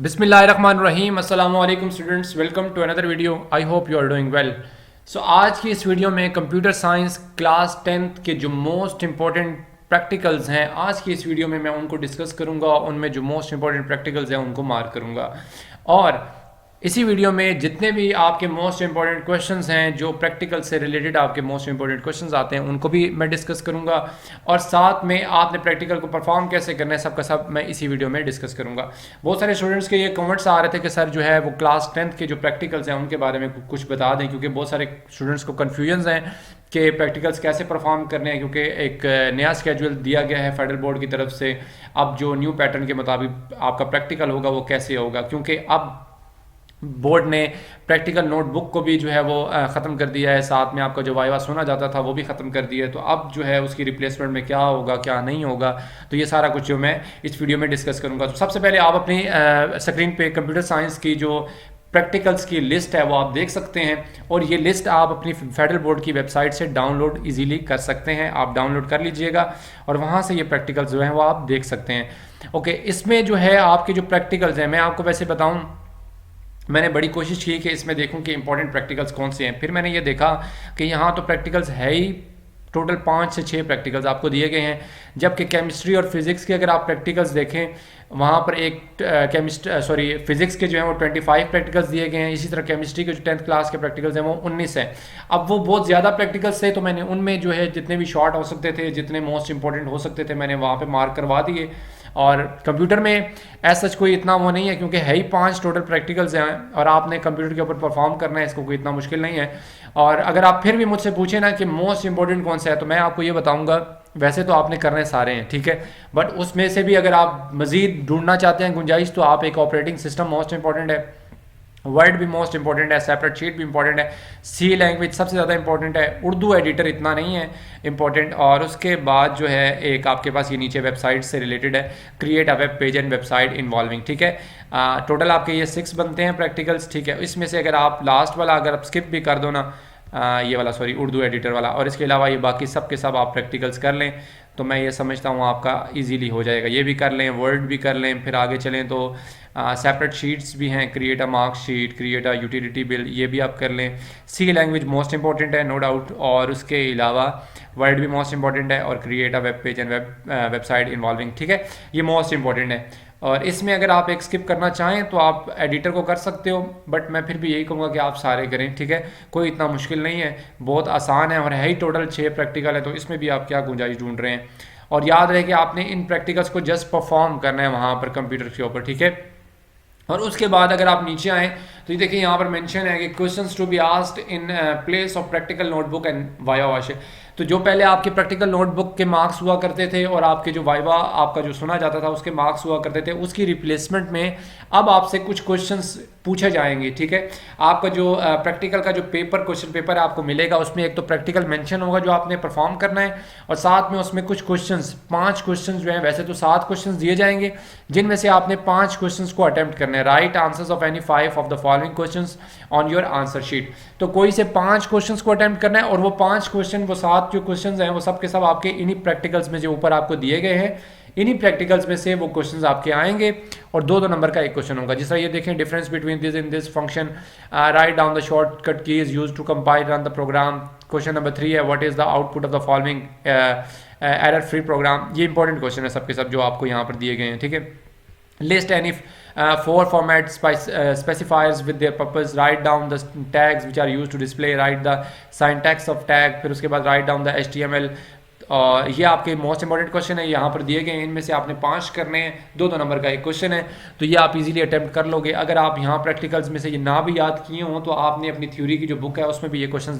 बिस्मिल्लाहिर्रहमानिर्रहीम अस्सलाम वालेकुम students, welcome to another video. I hope you are doing well. So आज की इस वीडियो में कंप्यूटर साइंस क्लास 10th के जो मोस्ट इंपॉर्टेंट प्रैक्टिकल्स हैं, आज की इस वीडियो में मैं उनको डिस्कस करूंगा। उनमें जो मोस्ट इंपॉर्टेंट प्रैक्टिकल्स हैं उनको मार्क करूंगा। और इसी वीडियो में जितने भी आपके मोस्ट इंपॉर्टेंट क्वेश्चंस हैं, जो प्रैक्टिकल से रिलेटेड आपके मोस्ट इंपॉर्टेंट क्वेश्चंस आते हैं, उनको भी मैं डिस्कस करूंगा। और साथ में आपने प्रैक्टिकल को परफॉर्म कैसे करना है, सबका सब मैं इसी वीडियो में डिस्कस करूंगा। बहुत सारे स्टूडेंट्स के ये कमेंट्स आ रहे थे कि सर जो है वो क्लास 10th के जो प्रैक्टिकल्स हैं उनके बारे में कुछ बता दें, क्योंकि बहुत सारे स्टूडेंट्स को कन्फ्यूजन हैं कि प्रैक्टिकल्स कैसे परफॉर्म करने हैं, क्योंकि एक नया स्केड्यूल दिया गया है फेडरल बोर्ड की तरफ से। अब जो न्यू पैटर्न के मुताबिक आपका प्रैक्टिकल होगा वो कैसे होगा, क्योंकि अब बोर्ड ने प्रैक्टिकल नोटबुक को भी जो है वो ख़त्म कर दिया है। साथ में आपका जो वाइवा सुना जाता था वो भी ख़त्म कर दिया है। तो अब जो है उसकी रिप्लेसमेंट में क्या होगा क्या नहीं होगा, तो ये सारा कुछ जो मैं इस वीडियो में डिस्कस करूंगा। तो सबसे पहले आप अपनी स्क्रीन पे कंप्यूटर साइंस की जो प्रैक्टिकल्स की लिस्ट है वो आप देख सकते हैं, और ये लिस्ट आप अपनी फेडरल बोर्ड की वेबसाइट से डाउनलोड इजीली कर सकते हैं। आप डाउनलोड कर लीजिएगा और वहाँ से ये प्रैक्टिकल्स जो हैं वो आप देख सकते हैं। ओके, इसमें जो है आपके जो प्रैक्टिकल्स हैं, मैं आपको वैसे बताऊँ, मैंने बड़ी कोशिश की कि इसमें देखूं कि इंपॉर्टेंट प्रैक्टिकल्स कौन से हैं। फिर मैंने ये देखा कि यहाँ तो प्रैक्टिकल्स है ही टोटल 5 से 6 प्रैक्टिकल्स आपको दिए गए हैं। जबकि केमिस्ट्री और फिजिक्स के अगर आप प्रैक्टिकल्स देखें, वहाँ पर एक फिजिक्स के जो हैं वो 25 प्रैक्टिकल्स दिए गए हैं। इसी तरह केमिस्ट्री के जो 10th क्लास के प्रैक्टिकल्स हैं वो 19 हैं। अब वो बहुत ज़्यादा प्रैक्टिकल्स थे, तो मैंने उनमें जो है जितने भी शॉर्ट हो सकते थे, जितने मोस्ट इंपॉर्टेंट हो सकते थे, मैंने वहाँ पर मार्क करवा दिए। और कंप्यूटर में ऐसा कोई इतना वो नहीं है, क्योंकि है ही 5 टोटल प्रैक्टिकल्स हैं और आपने कंप्यूटर के ऊपर परफॉर्म करना है, इसको कोई इतना मुश्किल नहीं है। और अगर आप फिर भी मुझसे पूछे ना कि मोस्ट इंपॉर्टेंट कौन सा है, तो मैं आपको ये बताऊंगा, वैसे तो आपने करने सारे हैं, ठीक है, बट उसमें से भी अगर आप मजीद ढूंढना चाहते हैं गुंजाइश, तो आप एक ऑपरेटिंग सिस्टम मोस्ट इंपॉर्टेंट है, वर्ड भी मोस्ट इंपॉर्टेंट है, सेपरेट शीट भी इंपॉर्टेंट है, सी लैंग्वेज सबसे ज़्यादा इंपॉर्टेंट है, उर्दू एडिटर इतना नहीं है इंपॉर्टेंट। और उसके बाद जो है एक आपके पास ये नीचे वेबसाइट से रिलेटेड है, create a web page and website involving, ठीक है। टोटल आपके ये 6 बनते हैं प्रैक्टिकल्स, ठीक है। इसमें से अगर आप लास्ट वाला अगर आप स्किप भी कर दो ना, ये वाला सॉरी उर्दू एडिटर वाला, और इसके अलावा ये बाकी सब के सब आप प्रैक्टिकल्स कर लें, तो मैं ये समझता हूँ आपका इजीली हो जाएगा। ये भी कर लें, वर्ड भी कर लें, फिर आगे चलें तो सेपरेट शीट्स भी हैं, create a mark sheet, create a utility bill, ये भी आप कर लें। सी लैंग्वेज मोस्ट इंपॉर्टेंट है नो डाउट, और उसके अलावा वर्ड भी मोस्ट इंपॉर्टेंट है, और create a web page and website involving, ठीक है, ये मोस्ट इंपॉर्टेंट है। और इसमें अगर आप एक स्किप करना चाहें तो आप एडिटर को कर सकते हो, बट मैं फिर भी यही कहूँगा कि आप सारे करें, ठीक है, कोई इतना मुश्किल नहीं है, बहुत आसान है, और है ही टोटल 6 प्रैक्टिकल है, तो इसमें भी आप क्या गुंजाइश ढूंढ रहे हैं। और याद रहे कि आपने इन प्रैक्टिकल्स को जस्ट परफॉर्म करना है वहाँ पर कंप्यूटर के ऊपर, ठीक है। और उसके बाद अगर आप नीचे आएँ तो ये देखिए यहाँ पर मेंशन है कि questions to be asked in place of practical notebook and viva voce. तो जो पहले आपके प्रैक्टिकल नोटबुक के मार्क्स हुआ करते थे और आपके जो वाइवा आपका जो सुना जाता था उसके मार्क्स हुआ करते थे, उसकी रिप्लेसमेंट में अब आपसे कुछ क्वेश्चंस पूछे जाएंगे, ठीक है। आपका जो प्रैक्टिकल का जो क्वेश्चन पेपर आपको मिलेगा, उसमें एक तो प्रैक्टिकल मेंशन होगा जो आपने परफॉर्म करना है, और साथ में उसमें कुछ क्वेश्चंस 5 क्वेश्चंस जो हैं, वैसे तो 7 क्वेश्चंस दिए जाएंगे, जिनमें से आपने 5 क्वेश्चंस को अटेम्प्ट करना है। Right answers of any 5 of the following questions on your answer sheet. तो कोई से 5 क्वेश्चंस को अटेम्प्ट करना है, और वो 5 क्वेश्चन, वो 7 जो क्वेश्चंस हैं वो सब के सब आपके इन्हीं प्रैक्टिकल्स में जो ऊपर आपको दिए गए हैं, इन्हीं प्रैक्टिकल्स में से वो क्वेश्चंस आपके आएंगे, और 2-2 नंबर का एक क्वेश्चन होगा। जिस तरह ये देखें, difference between this in this function, write down the shortcut keys used to compile run the program. Question number 3 है, what is the output of the following error free program. ये important question है सबके सब जो आपको यहाँ पर दिए गए हैं, ठीक है। List any 4 format specifiers with their purpose, write down the tags which are used to display, write the syntax of tag, फिर उसके बाद write down the HTML। और ये आपके मोस्ट इंपॉर्टेंट क्वेश्चन है, यहाँ पर दिए गए हैं, इनमें से आपने 5 करने हैं, 2-2 नंबर का एक क्वेश्चन है, तो ये आप इजीली अटेम्प्ट कर लोगे। अगर आप यहाँ प्रैक्टिकल्स में से ये ना भी याद किए हों, तो आपने अपनी थ्योरी की जो बुक है उसमें भी ये क्वेश्चन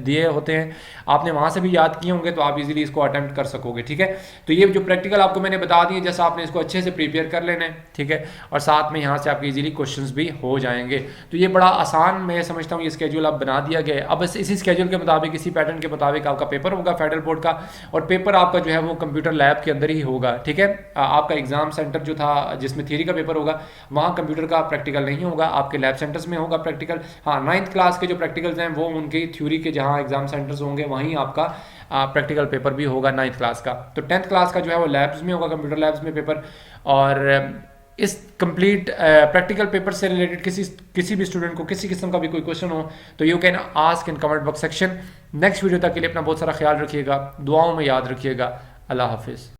दिए होते हैं, आपने वहाँ से भी याद किए होंगे, तो आप इजीली इसको अटेम्प्ट कर सकोगे, ठीक है। तो ये जो प्रैक्टिकल आपको मैंने बता दिए, जैसा आपने इसको अच्छे से प्रिपेयर कर लेना है, ठीक है, और साथ में यहाँ से आपके इजीली क्वेश्चन भी हो जाएंगे। तो ये बड़ा आसान मैं समझता हूँ ये स्केड्यूल अब बना दिया गया है। अब इसी स्केड्यूल के मुताबिक, इसी पैटर्न के मुताबिक आपका पेपर होगा फेडरल बोर्ड का, और पेपर आपका जो है वो कंप्यूटर लैब के अंदर ही होगा, ठीक है। आपका एग्जाम सेंटर जो था जिसमें थियरी का पेपर होगा, वहाँ कंप्यूटर का प्रैक्टिकल नहीं होगा, आपके लैब सेंटर्स में होगा प्रैक्टिकल। हाँ, 9th क्लास के जो प्रैक्टिकल्स हैं वो उनके थ्योरी के जहाँ एग्जाम सेंटर्स होंगे वहीं आपका प्रैक्टिकल पेपर भी होगा 9th क्लास का। तो 10th क्लास का जो है वो लैब्स में होगा, कंप्यूटर लैब्स में पेपर। और इस कंप्लीट प्रैक्टिकल पेपर से रिलेटेड किसी भी स्टूडेंट को किसी किस्म का भी कोई क्वेश्चन हो तो you can ask in comment box section. Next video तक के लिए अपना बहुत सारा ख्याल रखिएगा, दुआओं में याद रखिएगा। अल्लाह हाफिज़।